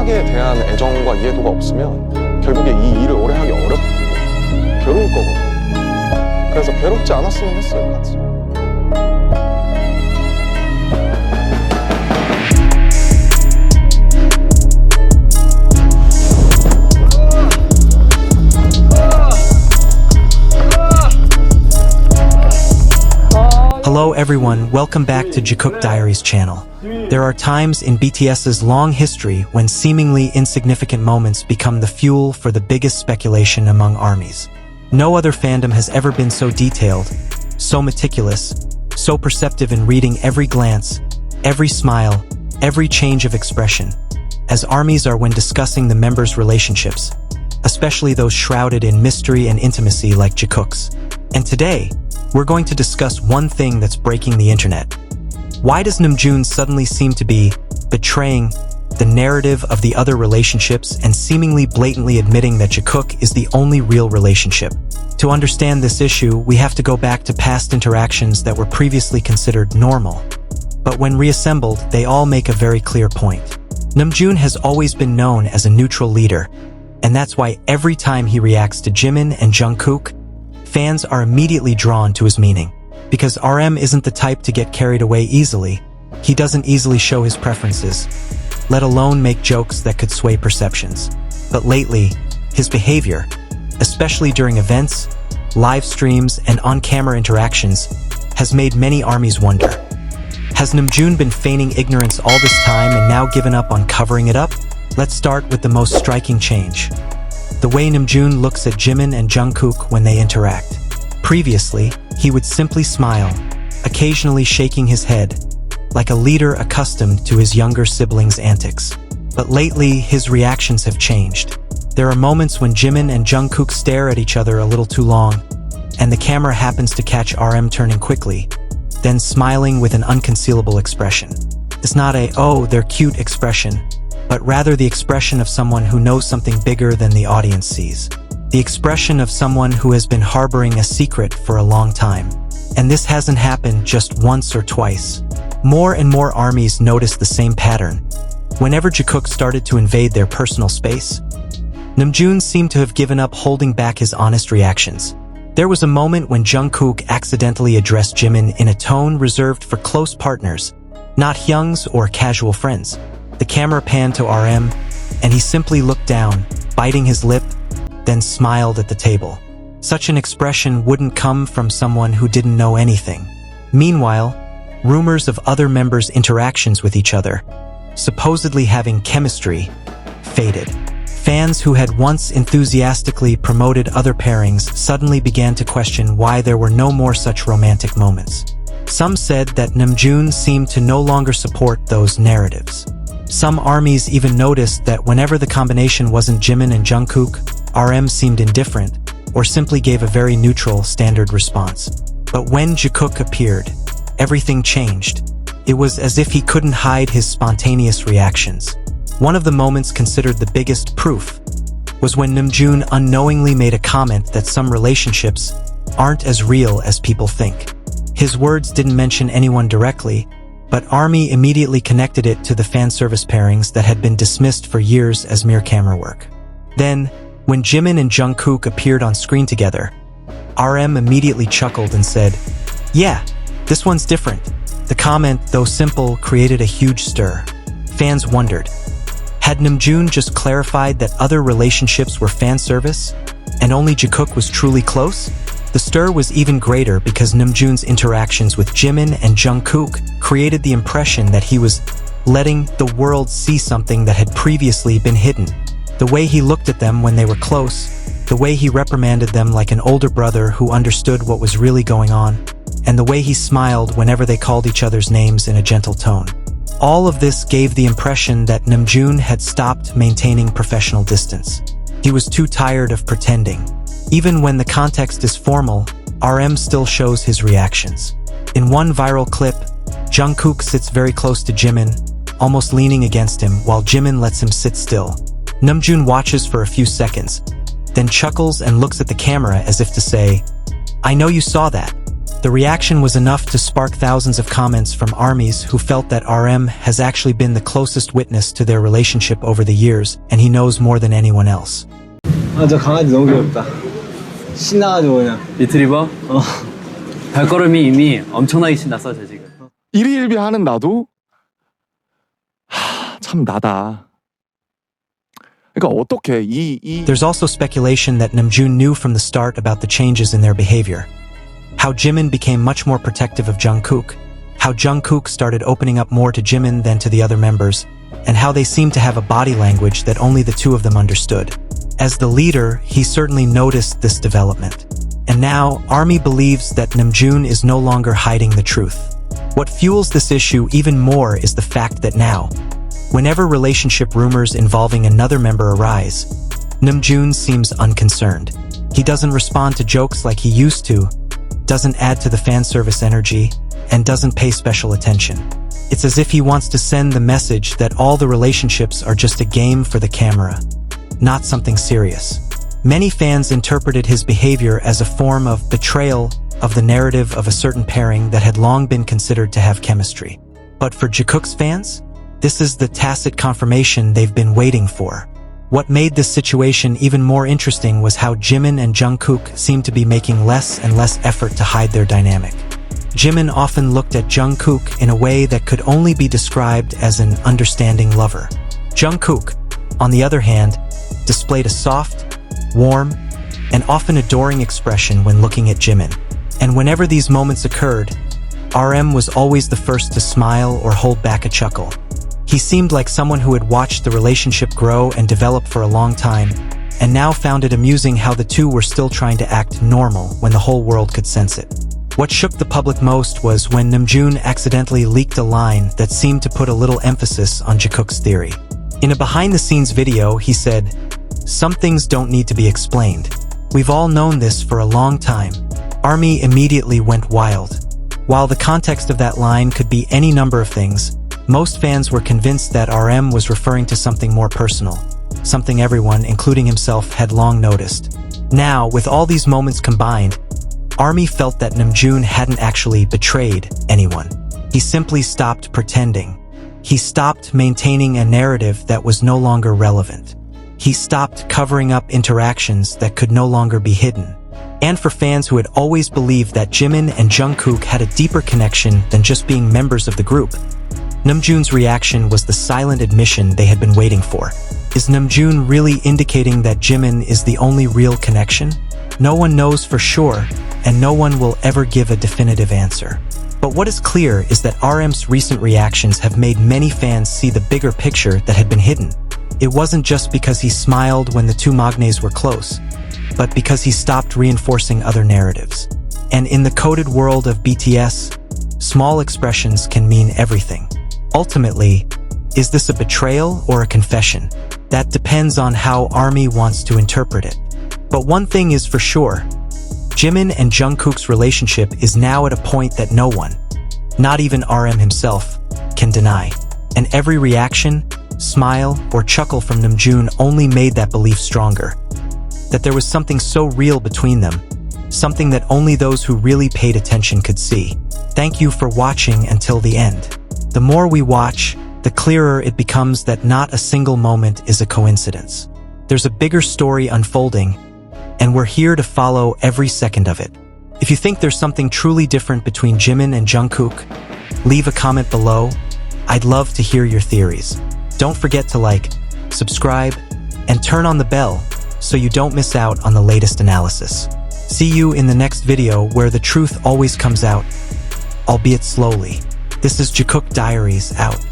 음악에 대한 애정과 이해도가 없으면 결국에 이 일을 오래 하기 어렵고 괴로울 거거든요. 그래서 괴롭지 않았으면 했어요, 같이. Hello everyone, welcome back to Jikook Diaries channel. There are times in BTS's long history when seemingly insignificant moments become the fuel for the biggest speculation among ARMYs. No other fandom has ever been so detailed, so meticulous, so perceptive in reading every glance, every smile, every change of expression, as ARMYs are when discussing the members' relationships, especially those shrouded in mystery and intimacy like Jikook's. And today, we're going to discuss one thing that's breaking the internet. Why does Namjoon suddenly seem to be betraying the narrative of the other relationships and seemingly blatantly admitting that Jikook is the only real relationship? To understand this issue, we have to go back to past interactions that were previously considered normal. But when reassembled, they all make a very clear point. Namjoon has always been known as a neutral leader, and that's why every time he reacts to Jimin and Jungkook, fans are immediately drawn to his meaning. Because RM isn't the type to get carried away easily, he doesn't easily show his preferences, let alone make jokes that could sway perceptions. But lately, his behavior, especially during events, live streams, and on-camera interactions, has made many ARMYs wonder. Has Namjoon been feigning ignorance all this time and now given up on covering it up? Let's start with the most striking change. The way Namjoon looks at Jimin and Jungkook when they interact. Previously, he would simply smile, occasionally shaking his head, like a leader accustomed to his younger siblings' antics. But lately, his reactions have changed. There are moments when Jimin and Jungkook stare at each other a little too long, and the camera happens to catch RM turning quickly, then smiling with an unconcealable expression. It's not a, oh, they're cute expression, but rather the expression of someone who knows something bigger than the audience sees. The expression of someone who has been harboring a secret for a long time. And this hasn't happened just once or twice. More and more ARMYs notice the same pattern. Whenever Jikook started to invade their personal space, Namjoon seemed to have given up holding back his honest reactions. There was a moment when Jungkook accidentally addressed Jimin in a tone reserved for close partners, not hyungs or casual friends. The camera panned to RM, and he simply looked down, biting his lip, then smiled at the table. Such an expression wouldn't come from someone who didn't know anything. Meanwhile, rumors of other members' interactions with each other, supposedly having chemistry, faded. Fans who had once enthusiastically promoted other pairings suddenly began to question why there were no more such romantic moments. Some said that Namjoon seemed to no longer support those narratives. Some ARMYs even noticed that whenever the combination wasn't Jimin and Jungkook, RM seemed indifferent, or simply gave a very neutral, standard response. But when Jikook appeared, everything changed. It was as if he couldn't hide his spontaneous reactions. One of the moments considered the biggest proof was when Namjoon unknowingly made a comment that some relationships aren't as real as people think. His words didn't mention anyone directly, but ARMY immediately connected it to the fan service pairings that had been dismissed for years as mere camera work. Then, when Jimin and Jungkook appeared on screen together, RM immediately chuckled and said, "Yeah, this one's different." The comment, though simple, created a huge stir. Fans wondered, had Namjoon just clarified that other relationships were fan service, and only Jikook was truly close? The stir was even greater because Namjoon's interactions with Jimin and Jungkook created the impression that he was letting the world see something that had previously been hidden. The way he looked at them when they were close, the way he reprimanded them like an older brother who understood what was really going on, and the way he smiled whenever they called each other's names in a gentle tone. All of this gave the impression that Namjoon had stopped maintaining professional distance. He was too tired of pretending. Even when the context is formal, RM still shows his reactions. In one viral clip, Jungkook sits very close to Jimin, almost leaning against him while Jimin lets him sit still. Namjoon watches for a few seconds, then chuckles and looks at the camera as if to say, "I know you saw that." The reaction was enough to spark thousands of comments from ARMYs who felt that RM has actually been the closest witness to their relationship over the years, and he knows more than anyone else. 아, 저 강아지 너무 귀엽다. 신나가지고 그냥. 리트리버? 발걸음이 이미 엄청나게 신났어, 저 지금. 일희일비하는 나도 참 나다. 그러니까 어떻게 There's also speculation that Namjoon knew from the start about the changes in their behavior. How Jimin became much more protective of Jungkook, how Jungkook started opening up more to Jimin than to the other members, and how they seemed to have a body language that only the two of them understood. As the leader, he certainly noticed this development. And now, ARMY believes that Namjoon is no longer hiding the truth. What fuels this issue even more is the fact that now, whenever relationship rumors involving another member arise, Namjoon seems unconcerned. He doesn't respond to jokes like he used to, doesn't add to the fan service energy, and doesn't pay special attention. It's as if he wants to send the message that all the relationships are just a game for the camera, not something serious. Many fans interpreted his behavior as a form of betrayal of the narrative of a certain pairing that had long been considered to have chemistry. But for Jikook's fans, this is the tacit confirmation they've been waiting for. What made this situation even more interesting was how Jimin and Jungkook seemed to be making less and less effort to hide their dynamic. Jimin often looked at Jungkook in a way that could only be described as an understanding lover. Jungkook, on the other hand, displayed a soft, warm, and often adoring expression when looking at Jimin. And whenever these moments occurred, RM was always the first to smile or hold back a chuckle. He seemed like someone who had watched the relationship grow and develop for a long time, and now found it amusing how the two were still trying to act normal when the whole world could sense it. What shook the public most was when Namjoon accidentally leaked a line that seemed to put a little emphasis on Jikook's theory. In a behind-the-scenes video, he said, "Some things don't need to be explained. We've all known this for a long time." ARMY immediately went wild. While the context of that line could be any number of things, most fans were convinced that RM was referring to something more personal, something everyone, including himself, had long noticed. Now, with all these moments combined, ARMY felt that Namjoon hadn't actually betrayed anyone. He simply stopped pretending. He stopped maintaining a narrative that was no longer relevant. He stopped covering up interactions that could no longer be hidden. And for fans who had always believed that Jimin and Jungkook had a deeper connection than just being members of the group, Namjoon's reaction was the silent admission they had been waiting for. Is Namjoon really indicating that Jimin is the only real connection? No one knows for sure, and no one will ever give a definitive answer. But what is clear is that RM's recent reactions have made many fans see the bigger picture that had been hidden. It wasn't just because he smiled when the two magnes were close, but because he stopped reinforcing other narratives. And in the coded world of BTS, small expressions can mean everything. Ultimately, is this a betrayal or a confession? That depends on how ARMY wants to interpret it. But one thing is for sure, Jimin and Jungkook's relationship is now at a point that no one, not even RM himself, can deny. And every reaction, smile, or chuckle from Namjoon only made that belief stronger. That there was something so real between them, something that only those who really paid attention could see. Thank you for watching until the end. The more we watch, the clearer it becomes that not a single moment is a coincidence. There's a bigger story unfolding, and we're here to follow every second of it. If you think there's something truly different between Jimin and Jungkook, leave a comment below. I'd love to hear your theories. Don't forget to like, subscribe, and turn on the bell so you don't miss out on the latest analysis. See you in the next video where the truth always comes out, albeit slowly. This is Jikook Diaries out.